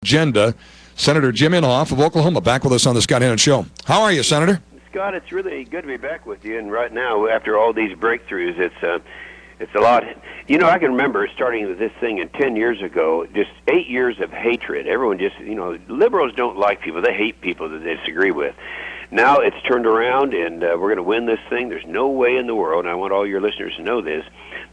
agenda. Senator Jim Inhofe of Oklahoma back with us on the Scott Hennen Show. How are you, Senator? Scott, it's really good to be back with you. And right now, after all these breakthroughs, it's a lot. You know, I can remember starting with this thing 10 years ago, just 8 years of hatred. Everyone just, liberals don't like people. They hate people that they disagree with. Now it's turned around, and we're going to win this thing. There's no way in the world, and I want all your listeners to know this,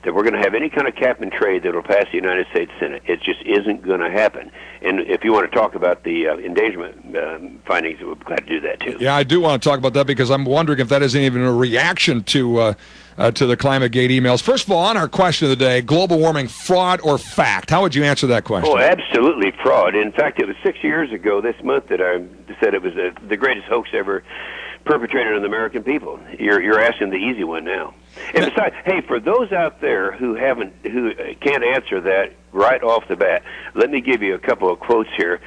that we're going to have any kind of cap and trade that will pass the United States Senate. It just isn't going to happen. And if you want to talk about the endangerment findings, we're glad to do that, too. Yeah, I do want to talk about that because I'm wondering if that isn't even a reaction to the Climategate emails. First of all, on our question of the day, global warming, fraud or fact? How would you answer that question? Oh, absolutely fraud. In fact, it was 6 years ago this month that I said it was the greatest hoax ever perpetrated on the American people. You're asking the easy one now. And besides, hey, for those out there who can't answer that right off the bat, let me give you a couple of quotes here.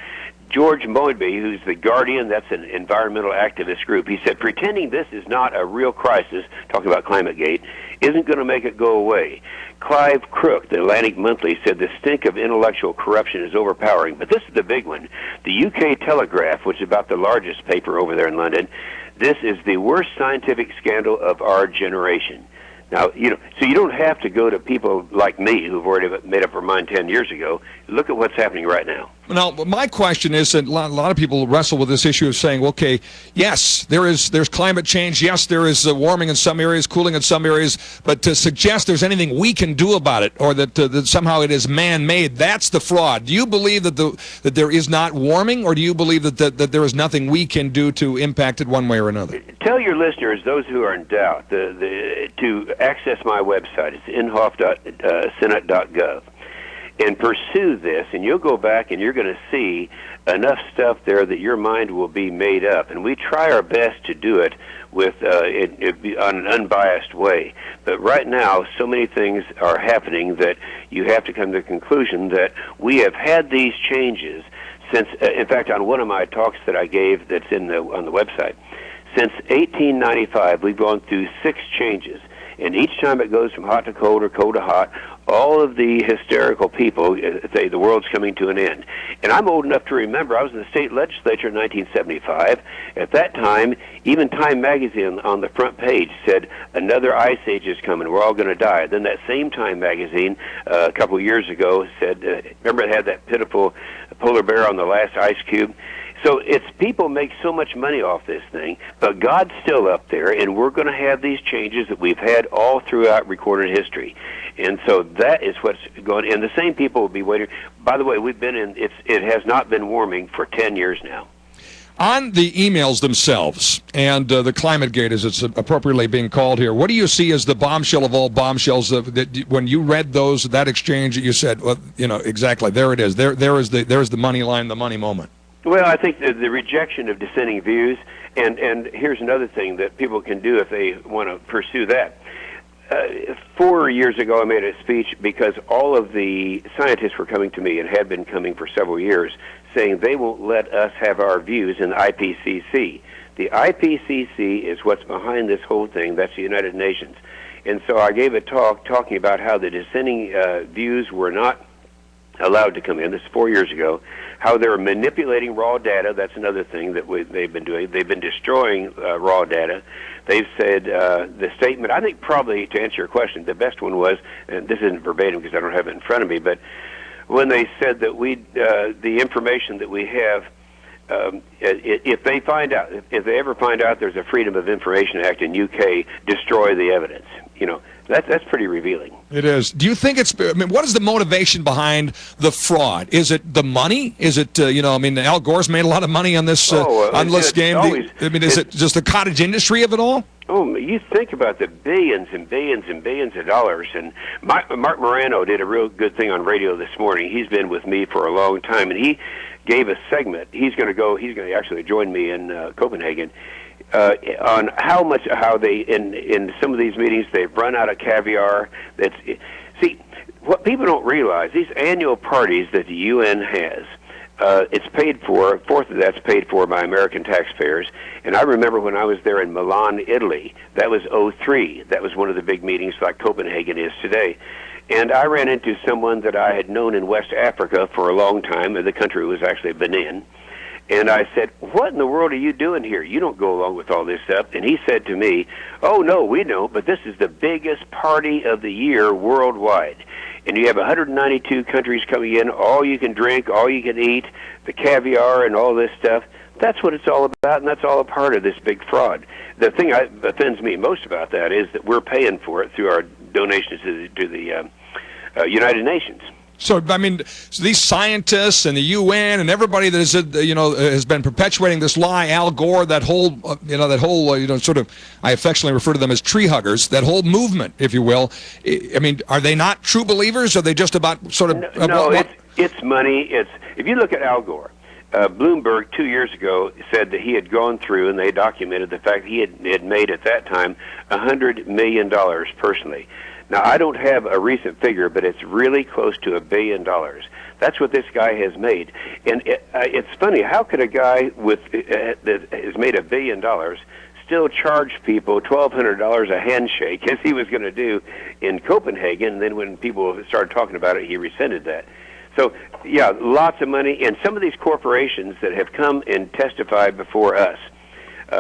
George Moybe, who's the Guardian, that's an environmental activist group, he said, pretending this is not a real crisis, talking about Climategate, isn't going to make it go away. Clive Crook, the Atlantic Monthly, said the stink of intellectual corruption is overpowering. But this is the big one. The UK Telegraph, which is about the largest paper over there in London, this is the worst scientific scandal of our generation. Now, so you don't have to go to people like me who've already made up their mind 10 years ago. Look at what's happening right now. Now, my question is that a lot of people wrestle with this issue of saying, okay, yes, there's climate change. Yes, there is warming in some areas, cooling in some areas. But to suggest there's anything we can do about it or that somehow it is man-made, that's the fraud. Do you believe that there is not warming, or do you believe that there is nothing we can do to impact it one way or another? Tell your listeners, those who are in doubt, to access my website. It's inhofe.senate.gov. And pursue this, and you'll go back and you're going to see enough stuff there that your mind will be made up. And we try our best to do it with on an unbiased way. But right now, so many things are happening that you have to come to the conclusion that we have had these changes since, in fact, on one of my talks that I gave that's on the website, since 1895, we've gone through 6 changes. And each time it goes from hot to cold or cold to hot, all of the hysterical people say the world's coming to an end. And I'm old enough to remember I was in the state legislature in 1975. At that time, even Time magazine on the front page said, another ice age is coming, we're all going to die. Then that same Time magazine a couple of years ago said, remember it had that pitiful polar bear on the last ice cube? So it's people make so much money off this thing, but God's still up there, and we're going to have these changes that we've had all throughout recorded history. And so that is what's going, and the same people will be waiting. By the way, it has not been warming for 10 years now. On the emails themselves and the Climategate, as it's appropriately being called here, what do you see as the bombshell of all bombshells? That when you read that exchange, that you said, well, exactly, there it is. There's the money line, the money moment. Well, I think the rejection of dissenting views, and here's another thing that people can do if they want to pursue that. 4 years ago, I made a speech because all of the scientists were coming to me and had been coming for several years, saying they won't let us have our views in the IPCC. The IPCC is what's behind this whole thing. That's the United Nations. And so I gave a talk talking about how the dissenting views were not allowed to come in. This is 4 years ago. How they're manipulating raw data. That's another thing that they've been doing. They've been destroying raw data. They've said the statement, I think probably to answer your question, the best one was, and this isn't verbatim because I don't have it in front of me, but when they said that the information that we have, if they ever find out there's a Freedom of Information Act in UK, destroy the evidence. That's pretty revealing. It is. Do you think what is the motivation behind the fraud? Is it the money? Is it, Al Gore's made a lot of money on this game. Is it just the cottage industry of it all? Oh, you think about the billions and billions and billions of dollars. And Mark Morano did a real good thing on radio this morning. He's been with me for a long time, and he gave a segment. He's going to actually join me in Copenhagen. On how they in some of these meetings they've run out of caviar. See, what people don't realize, these annual parties that the UN has, it's paid for. A fourth of that's paid for by American taxpayers. And I remember when I was there in Milan, Italy. That was '03. That was one of the big meetings like Copenhagen is today. And I ran into someone that I had known in West Africa for a long time, and the country was actually Benin. And I said, what in the world are you doing here? You don't go along with all this stuff. And he said to me, oh, no, we don't, but this is the biggest party of the year worldwide. And you have 192 countries coming in, all you can drink, all you can eat, the caviar and all this stuff. That's what it's all about, and that's all a part of this big fraud. The thing that offends me most about that is that we're paying for it through our donations to the United Nations. So, I mean, so these scientists and the UN and everybody that is, has been perpetuating this lie, Al Gore, that whole, sort of, I affectionately refer to them as tree huggers, that whole movement, if you will. I mean, are they not true believers? Or are they just about sort of... It's money. If you look at Al Gore, Bloomberg 2 years ago said that he had gone through, and they documented the fact he had made at that time $100 million personally. Now, I don't have a recent figure, but it's really close to $1 billion. That's what this guy has made. And it's funny, how could a guy that has made $1 billion still charge people $1,200 a handshake, as he was going to do in Copenhagen? And then when people started talking about it, he rescinded that. So, yeah, lots of money. And some of these corporations that have come and testified before us,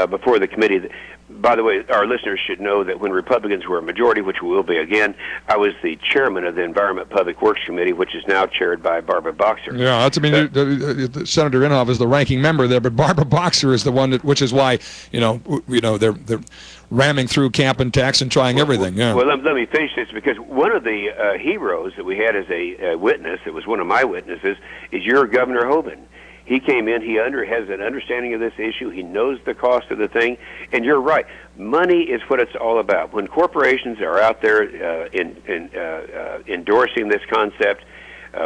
before the committee. By the way, our listeners should know that when Republicans were a majority, which we will be again, I was the chairman of the Environment Public Works Committee, which is now chaired by Barbara Boxer. Yeah, that's, I mean, Senator Inhofe is the ranking member there, but Barbara Boxer is the one which is why, they're ramming through cap and tax and trying everything. Yeah. Well, let me finish this, because one of the heroes that we had as a witness, it was one of my witnesses, is your Governor Hoeven. He came in, he has an understanding of this issue, he knows the cost of the thing, and you're right. Money is what it's all about. When corporations are out there endorsing this concept,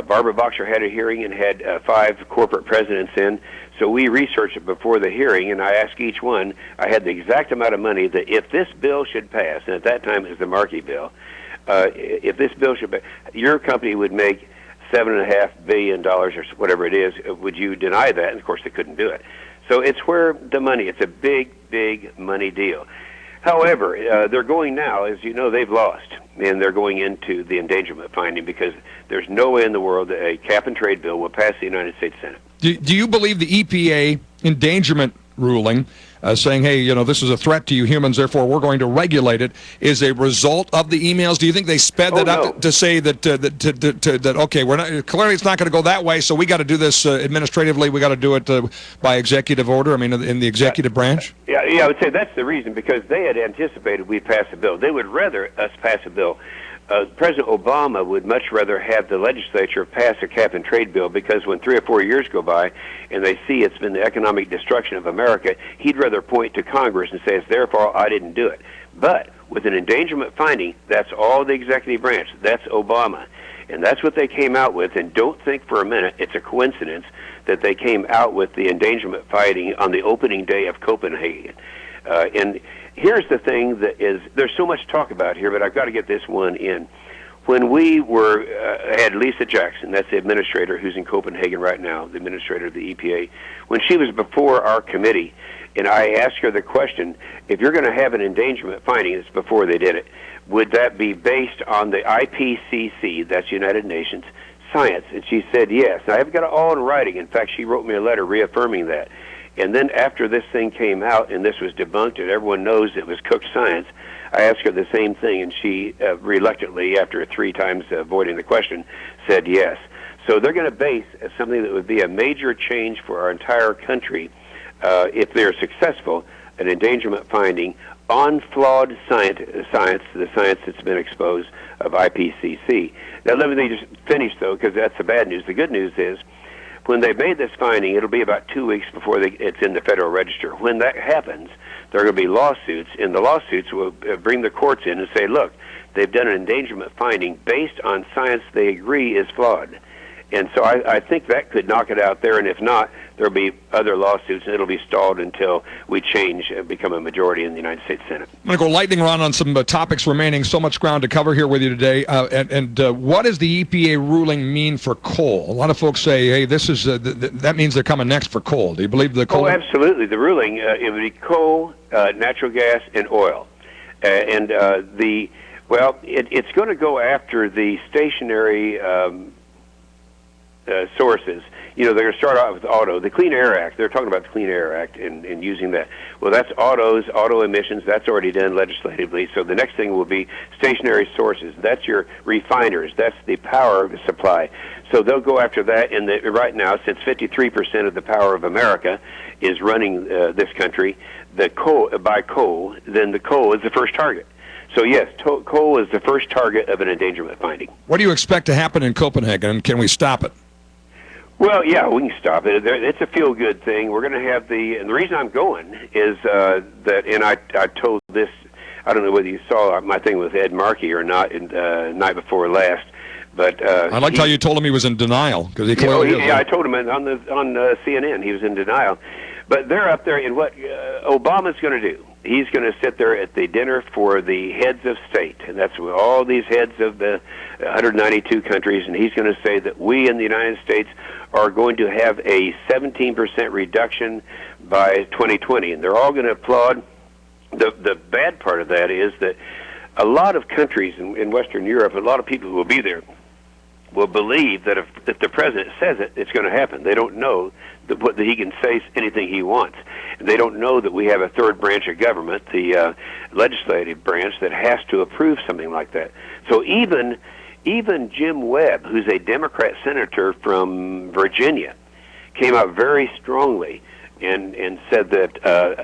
Barbara Boxer had a hearing and had 5 corporate presidents in, so we researched it before the hearing, and I asked each one, I had the exact amount of money that if this bill should pass, and at that time it was the Markey bill, if this bill should pass, your company would make $7.5 billion or whatever it is. Would you deny that? And of course they couldn't do it. So it's where the money, it's a big, big money deal. However, they're going now, as you know, they've lost, and they're going into the endangerment finding, because there's no way in the world that a cap and trade bill will pass the United States Senate. Do you believe the EPA endangerment ruling, saying, hey, this is a threat to you humans, therefore we're going to regulate it, is a result of the emails? Do you think they sped that up to say that okay, we're not, clearly it's not going to go that way, so we got to do this administratively, we got to do it by executive order, I mean, in the executive branch? Yeah, I would say that's the reason, because they had anticipated we'd pass a bill. They would rather us pass a bill. President Obama would much rather have the legislature pass a cap and trade bill, because when 3 or 4 years go by and they see it's been the economic destruction of America, he'd rather point to Congress and say it's their fault, I didn't do it. But with an endangerment finding, that's all the executive branch. That's Obama. And that's what they came out with. And don't think for a minute it's a coincidence that they came out with the endangerment finding on the opening day of Copenhagen. And here's the thing that is, there's so much to talk about here, but I've got to get this one in. When we had Lisa Jackson, that's the administrator who's in Copenhagen right now, the administrator of the EPA, when she was before our committee, and I asked her the question, if you're going to have an endangerment finding, it's before they did it, would that be based on the IPCC, that's United Nations, science? And she said yes. Now, I've got it all in writing. In fact, she wrote me a letter reaffirming that. And then after this thing came out and this was debunked and everyone knows it was cooked science, I asked her the same thing, and she reluctantly, after 3 times avoiding the question, said yes. So they're going to base something that would be a major change for our entire country, if they're successful, an endangerment finding on flawed science, the science that's been exposed of IPCC. Now let me just finish, though, because that's the bad news. The good news is, when they made this finding, it'll be about 2 weeks before it's in the Federal Register. When that happens, there are going to be lawsuits, and the lawsuits will bring the courts in and say, look, they've done an endangerment finding based on science they agree is flawed. And so I think that could knock it out there, and if not, there'll be other lawsuits, and it'll be stalled until we change and become a majority in the United States Senate. I'm going to go lightning round on some topics remaining. So much ground to cover here with you today. What does the EPA ruling mean for coal? A lot of folks say, hey, this is that means they're coming next for coal. Do you believe the coal? Oh, absolutely. The ruling, it would be coal, natural gas, and oil. Well, it's going to go after the stationary sources. You know, they're going to start out with auto. The Clean Air Act, they're talking about the Clean Air Act and using that. Well, that's auto emissions. That's already done legislatively. So the next thing will be stationary sources. That's your refiners. That's the power supply. So they'll go after that. And right now, since 53% of the power of America is running this country, by coal, then the coal is the first target. So yes, coal is the first target of an endangerment finding. What do you expect to happen in Copenhagen, and can we stop it? Well, yeah, we can stop it. It's a feel-good thing. We're going to have and the reason I'm going is that, and I told this, I don't know whether you saw my thing with Ed Markey or not night before last, but I liked how you told him he was in denial, because he clearly is. Yeah, I told him on CNN he was in denial. But they're up there, and what Obama's going to do, he's going to sit there at the dinner for the heads of state, and that's with all these heads of the 192 countries, and he's going to say that we in the United States are going to have a 17% reduction by 2020, and they're all going to applaud. The bad part of that is that a lot of countries in Western Europe, a lot of people who will be there, will believe that if the president says it, it's going to happen. They don't know that he can say anything he wants. And they don't know that we have a third branch of government, the legislative branch, that has to approve something like that. So even Jim Webb, who's a Democrat senator from Virginia, came out very strongly and said that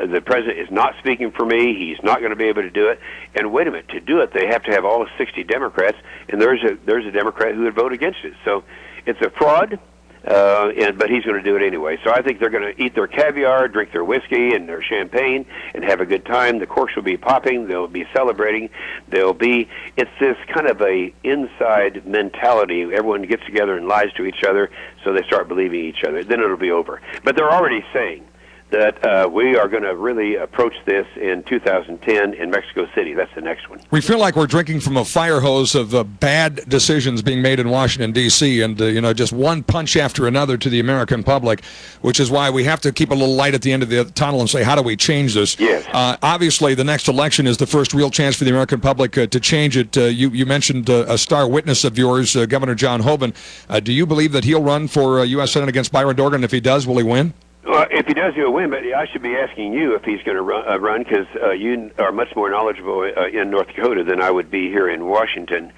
the president is not speaking for me. He's not going to be able to do it. And wait a minute, to do it, they have to have all 60 Democrats, and there's a Democrat who would vote against it. So it's a fraud, but he's going to do it anyway. So I think they're going to eat their caviar, drink their whiskey and their champagne, and have a good time. The corks will be popping. They'll be celebrating. It's this kind of a inside mentality. Everyone gets together and lies to each other, so they start believing each other. Then it'll be over. But they're already saying that we are going to really approach this in 2010 in Mexico City. That's the next one. We feel like we're drinking from a fire hose of bad decisions being made in Washington, D.C., and just one punch after another to the American public, which is why we have to keep a little light at the end of the tunnel and say, how do we change this? Yes. Obviously, the next election is the first real chance for the American public to change it. You mentioned a star witness of yours, Governor John Hoeven. Do you believe that he'll run for U.S. Senate against Byron Dorgan? If he does, will he win? Well, if he does, he'll win, but I should be asking you if he's going to run because you are much more knowledgeable in North Dakota than I would be here in Washington.